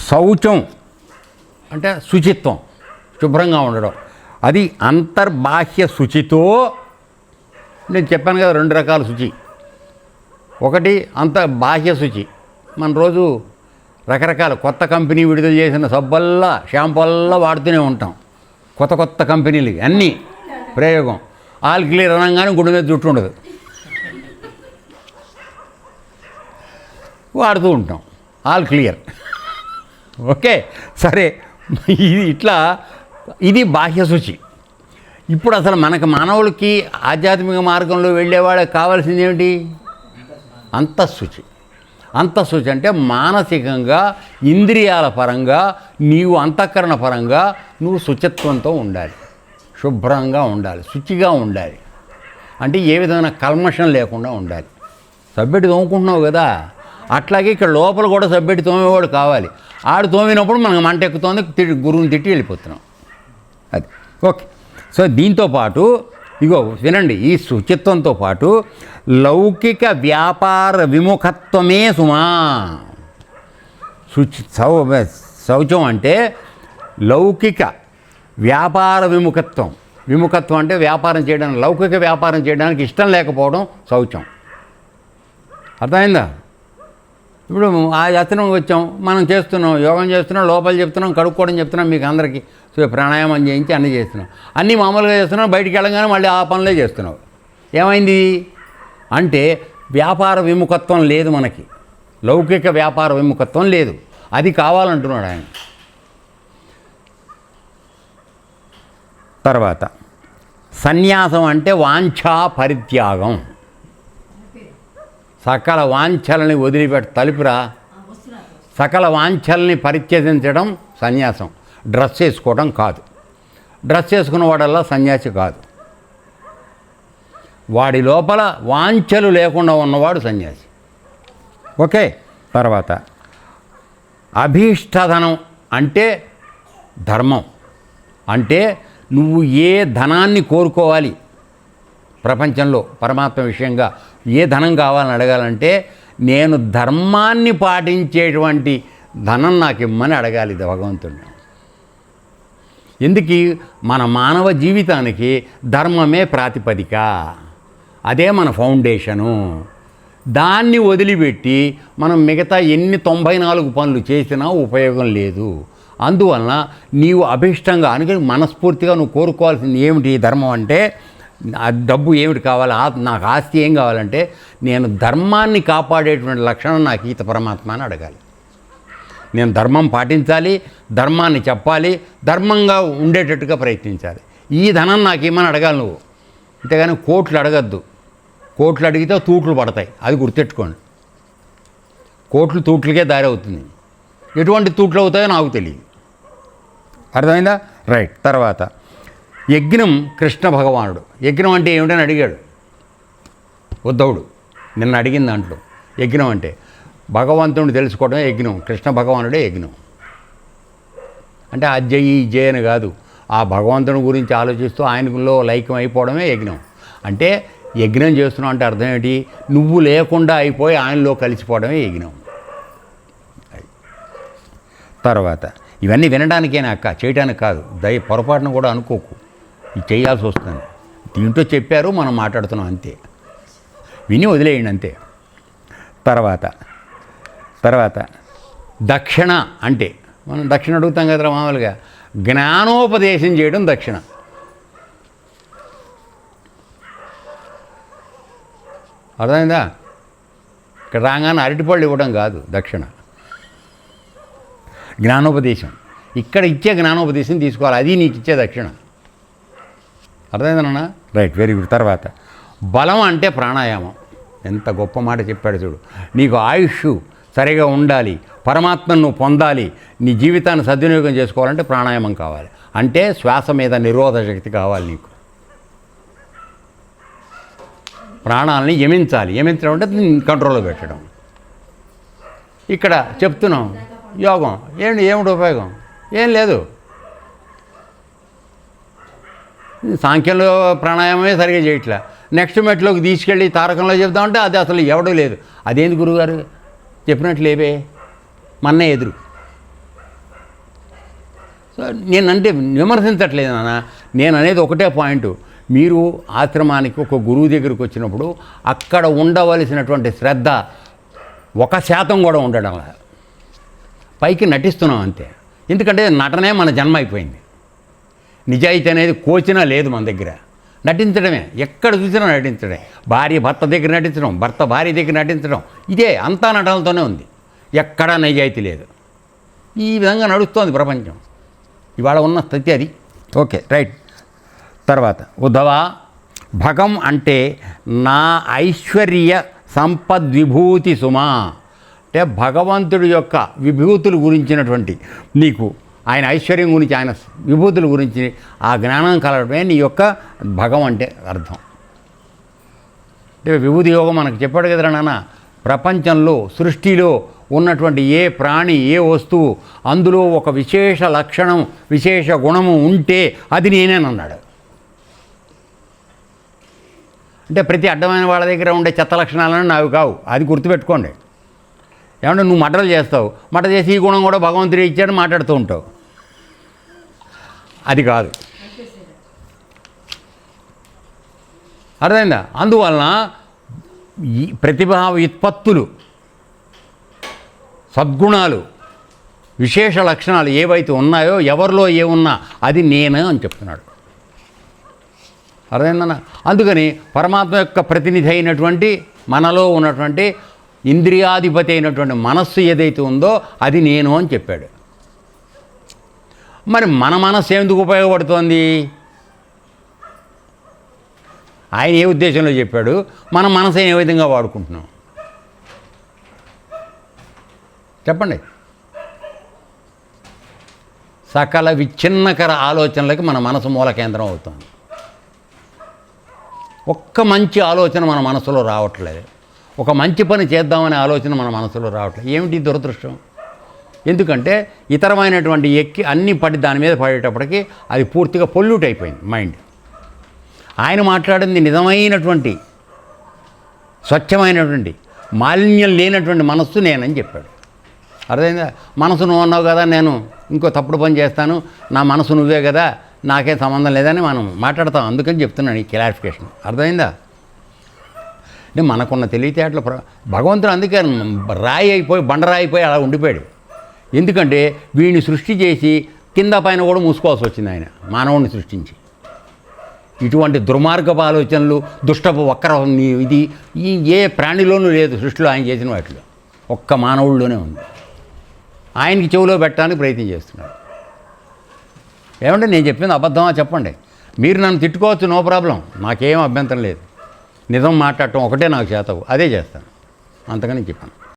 శౌచం అంటే శుచిత్వం, శుభ్రంగా ఉండడం. అది అంతర్బాహ్య శుచితో, నేను చెప్పాను కదా 2 రకాల శుచి. ఒకటి బాహ్య శుచి, మన రోజు రకరకాల కొత్త కంపెనీ విడుదల చేసిన సబ్బల్లా షాంపూల్లా వాడుతూనే ఉంటాం. కొత్త కంపెనీలు అన్నీ ప్రయోగం. ఆల్ క్లియర్ అనగానే గుండె మీద జుట్టు ఉండదు, వాడుతూ ఉంటాం ఆల్ క్లియర్. ఓకే, సరే. ఇది బాహ్య శుచి. ఇప్పుడు అసలు మనకు మానవులకి ఆధ్యాత్మిక మార్గంలో వెళ్ళేవాళ్ళకి కావాల్సింది ఏమిటి? అంతఃశుచి. అంతఃశుచి అంటే మానసికంగా, ఇంద్రియాల పరంగా, నీవు అంతఃకరణ పరంగా నువ్వు శుచిత్వంతో ఉండాలి, శుభ్రంగా ఉండాలి, శుచిగా ఉండాలి. అంటే ఏ విధమైన కల్మషం లేకుండా ఉండాలి. సబ్బెట్టి తోముకుంటున్నావు కదా, అట్లాగే ఇక్కడ లోపల కూడా సబ్బెట్టి తోమేవాడు కావాలి. ఆడు తోమినప్పుడు మనకు మంట ఎక్కుతోంది, గురువుని తిట్టి వెళ్ళిపోతున్నాం. అది ఓకే. సో దీంతో పాటు ఇగో వినండి, ఈ శుచిత్వంతో పాటు లౌకిక వ్యాపార విముఖత్వమే సుమా. శౌచం అంటే లౌకిక వ్యాపార విముఖత్వం. విముఖత్వం అంటే వ్యాపారం చేయడానికి, లౌకిక వ్యాపారం చేయడానికి ఇష్టం లేకపోవడం శౌచం. అర్థమైందా? ఇప్పుడు ఆ యత్నం వచ్చాం, మనం చేస్తున్నాం, యోగం చేస్తున్నాం, లోపల చెప్తున్నాం, కడుక్కోవడం చెప్తున్నాం మీకు అందరికీ. సో ప్రాణాయామం చేయించి అన్నీ చేస్తున్నాం, అన్నీ మామూలుగా చేస్తున్నాం. బయటికి వెళ్ళగానే మళ్ళీ ఆ పనులే చేస్తున్నావు. ఏమైంది అంటే వ్యాపార విముఖత్వం లేదు మనకి, లౌకిక వ్యాపార విముఖత్వం లేదు. అది కావాలంటున్నాడు ఆయన. తర్వాత సన్యాసం అంటే వాంఛా పరిత్యాగం. సకల వాంఛలని తలుపురా, సకల వాంఛల్ని పరిత్యజించడం సన్యాసం. డ్రెస్ వేసుకోవడం కాదు. డ్రెస్ వేసుకున్న వాడల్లా సన్యాసి కాదు. వాడి లోపల వాంఛలు లేకుండా ఉన్నవాడు సన్యాసి. ఓకే. తర్వాత అభీష్టధనం అంటే ధర్మం. అంటే నువ్వు ఏ ధనాన్ని కోరుకోవాలి ప్రపంచంలో పరమాత్మ విషయంగా, ఏ ధనం కావాలని అడగాలంటే నేను ధర్మాన్ని పాటించేటువంటి ధనం నాకు ఇమ్మని అడగాలి భగవంతుడిని. ఎందుకు? మన మానవ జీవితానికి ధర్మమే ప్రాతిపదిక, అదే మన ఫౌండేషను. దాన్ని వదిలిపెట్టి మనం మిగతా ఎన్ని 94 పనులు చేసినా ఉపయోగం లేదు. అందువలన నీవు అభిష్టంగా అనుకుని మనస్ఫూర్తిగా నువ్వు కోరుకోవాల్సింది ఏమిటి? ధర్మం అంటే డబ్బు ఏమిటి కావాలి, నాకు ఆస్తి ఏం కావాలంటే నేను ధర్మాన్ని కాపాడేటువంటి లక్షణం నాకు ఈత పరమాత్మ అని అడగాలి. నేను ధర్మం పాటించాలి, ధర్మాన్ని చెప్పాలి, ధర్మంగా ఉండేటట్టుగా ప్రయత్నించాలి. ఈ ధనం నాకు ఏమని అడగాలి నువ్వు. అంతేగాని కోట్లు అడగద్దు. కోట్లు అడిగితే తూట్లు పడతాయి, అది గుర్తెట్టుకోండి. కోట్లు తూట్లకే దారి అవుతుంది. ఎటువంటి తూట్లు అవుతాయో నాకు తెలియదు. అర్థమైందా? రైట్. తర్వాత యజ్ఞం కృష్ణ భగవానుడు. యజ్ఞం అంటే ఏమిటని అడిగాడు ఉద్ధవుడు నిన్న అడిగిన దాంట్లో. యజ్ఞం అంటే భగవంతుడిని తెలుసుకోవడమే యజ్ఞం. కృష్ణ భగవానుడే యజ్ఞం. అంటే అజ్జయి ఇజ్జయి అని కాదు, ఆ భగవంతుని గురించి ఆలోచిస్తూ ఆయనలో లైక్యం అయిపోవడమే యజ్ఞం. అంటే యజ్ఞం చేస్తున్నావు అంటే అర్థం ఏంటి? నువ్వు లేకుండా అయిపోయి ఆయనలో కలిసిపోవడమే యజ్ఞం. తర్వాత ఇవన్నీ వినడానికేనా అక్క, చేయడానికి కాదు. పొరపాటును కూడా అనుకోకు, ఇది చేయాల్సి వస్తుంది. దీంట్లో చెప్పారు, మనం మాట్లాడుతున్నాం అంతే. విని వదిలేయండి అంతే. తర్వాత దక్షిణ అంటే మనం దక్షిణ అడుగుతాం కదరా మామూలుగా. జ్ఞానోపదేశం చేయడం దక్షిణ. అర్థమైందా? ఇక్కడ రాగానే అరటిపళ్ళు ఇవ్వడం కాదు దక్షిణ, జ్ఞానోపదేశం. ఇక్కడ ఇచ్చే జ్ఞానోపదేశం తీసుకోవాలి, అది నీకు ఇచ్చే దక్షిణ. అర్థమైందన్నా? Right, very good. తర్వాత బలం అంటే ప్రాణాయామం. ఎంత గొప్ప మాట చెప్పాడు చూడు. నీకు ఆయుష్ సరిగా ఉండాలి, పరమాత్మను నువ్వు పొందాలి, నీ జీవితాన్ని సద్వినియోగం చేసుకోవాలంటే ప్రాణాయామం కావాలి. అంటే శ్వాస మీద నిరోధ శక్తి కావాలి నీకు. ప్రాణాలని యమించాలి. యమించడం అంటే కంట్రోల్లో పెట్టడం. ఇక్కడ చెప్తున్నాం యోగం ఏమిటి ఉపయోగం? ఏం లేదు. సాంఖ్యంలో ప్రాణాయామమే సరిగా చేయట్లే. నెక్స్ట్ మెట్లోకి తీసుకెళ్ళి తారకంలో చెప్తామంటే అది అసలు ఎవడూ లేదు. అదేంది గురువుగారు చెప్పినట్లు లేవే, మన్నే ఎదురు. నేనంటే విమర్శించట్లేదు నాన్న, నేను అనేది ఒకటే పాయింట్. మీరు ఆశ్రమానికి ఒక గురువు దగ్గరికి వచ్చినప్పుడు అక్కడ ఉండవలసినటువంటి శ్రద్ధ 1% కూడా ఉండడం, పైకి నటిస్తున్నాం అంతే. ఎందుకంటే నటనే మన జన్మ అయిపోయింది. నిజాయితీ అనేది కోచినా లేదు మన దగ్గర. నటించడమే, ఎక్కడ చూసినా నటించడమే. భార్య భర్త దగ్గర నటించడం, భర్త భార్య దగ్గర నటించడం, ఇదే అంతా నటనలతోనే ఉంది. ఎక్కడా నిజాయితీ లేదు. ఈ విధంగా నడుస్తోంది ప్రపంచం. ఇవాళ ఉన్న స్థితి అది. Okay, right. తర్వాత ఉద్ధవ, భగం అంటే నా ఐశ్వర్య సంపద్విభూతి సుమా. అంటే భగవంతుడి యొక్క విభూతుల గురించినటువంటి నీకు, ఆయన ఐశ్వర్యం గురించి, ఆయన విభూతుల గురించి ఆ జ్ఞానం కలగడమే నీ యొక్క భగం అంటే అర్థం. అంటే విభూతి యోగం మనకు చెప్పాడు కదరా నాన్న. ప్రపంచంలో సృష్టిలో ఉన్నటువంటి ఏ ప్రాణి, ఏ వస్తువు, అందులో ఒక విశేష లక్షణం, విశేష గుణము ఉంటే అది నేనేనన్నాడు. అంటే ప్రతి అడ్డమైన వాళ్ళ దగ్గర ఉండే చెత్త లక్షణాలను నావి కావు, అది గుర్తుపెట్టుకోండి. ఏమంటే నువ్వు మటలు చేస్తావు, మట చేసి ఈ గుణం కూడా భగవంతుడు ఇచ్చాడు మాట్లాడుతూ ఉంటావు, అది కాదు. అర్థమైందా? అందువలన ఈ ప్రతిభా వ్యుత్పత్తులు, సద్గుణాలు, విశేష లక్షణాలు ఏవైతే ఉన్నాయో, ఎవరిలో ఏమున్నా అది నేనే అని చెప్తున్నాడు. అర్థమైందన్న? అందుకని పరమాత్మ యొక్క ప్రతినిధి అయినటువంటి మనలో ఉన్నటువంటి ఇంద్రియాధిపతి అయినటువంటి మనస్సు ఏదైతే ఉందో అది నేను అని చెప్పాడు. మరి మన మనస్సు ఎందుకు ఉపయోగపడుతోంది? ఆయన ఏ ఉద్దేశంలో చెప్పాడు, మన మనసు ఏ విధంగా వాడుకుంటున్నాం చెప్పండి. సకల విచ్ఛిన్నకర ఆలోచనలకి మన మనసు మూల కేంద్రం అవుతుంది. ఒక్క మంచి ఆలోచన మన మనసులో రావట్లేదు, ఒక మంచి పని చేద్దామనే ఆలోచన మన మనసులో రావట్లేదు. ఏమిటి దురదృష్టం? ఎందుకంటే ఇతరమైనటువంటి ఎక్కి అన్నీ పడి దాని మీద పడేటప్పటికి అది పూర్తిగా పొల్యూట్ అయిపోయింది మైండ్. ఆయన మాట్లాడింది నిజమైనటువంటి స్వచ్ఛమైనటువంటి మాలిన్యం లేనటువంటి మనస్సు నేనని చెప్పాడు. అర్థమైందా? మనసు నువ్వు అన్నావు కదా, నేను ఇంకో తప్పుడు పని చేస్తాను, నా మనసు నువ్వే కదా, నాకేం సంబంధం లేదని మనం మాట్లాడతాం. అందుకని చెప్తున్నాను ఈ క్లారిఫికేషన్. అర్థమైందా? అంటే మనకున్న తెలివితేటలు భగవంతుడు అందుకే రాయి అయిపోయి, బండరాయి అయిపోయి అలా ఉండిపోయాడు. ఎందుకంటే వీడిని సృష్టి చేసి కింద పైన కూడా మూసుకోవాల్సి వచ్చింది ఆయన, మానవుడిని సృష్టించి. ఇటువంటి దుర్మార్గపు ఆలోచనలు, దుష్టపు వక్ర ఇది ఏ ప్రాణిలోనూ లేదు సృష్టిలో ఆయన చేసిన వాటిలో, ఒక్క మానవుడిలోనే ఉంది. ఆయనకి చెవిలో పెట్టడానికి ప్రయత్నం చేస్తున్నాడు. ఏమంటే నేను చెప్పింది అబద్ధమా చెప్పండి. మీరు నన్ను తిట్టుకోవచ్చు, నో ప్రాబ్లం, నాకేం అభ్యంతరం లేదు. నిజం మాట్లాడటం ఒకటే నాకు చేతవు, అదే చేస్తాను, అంతకని చెప్పాను.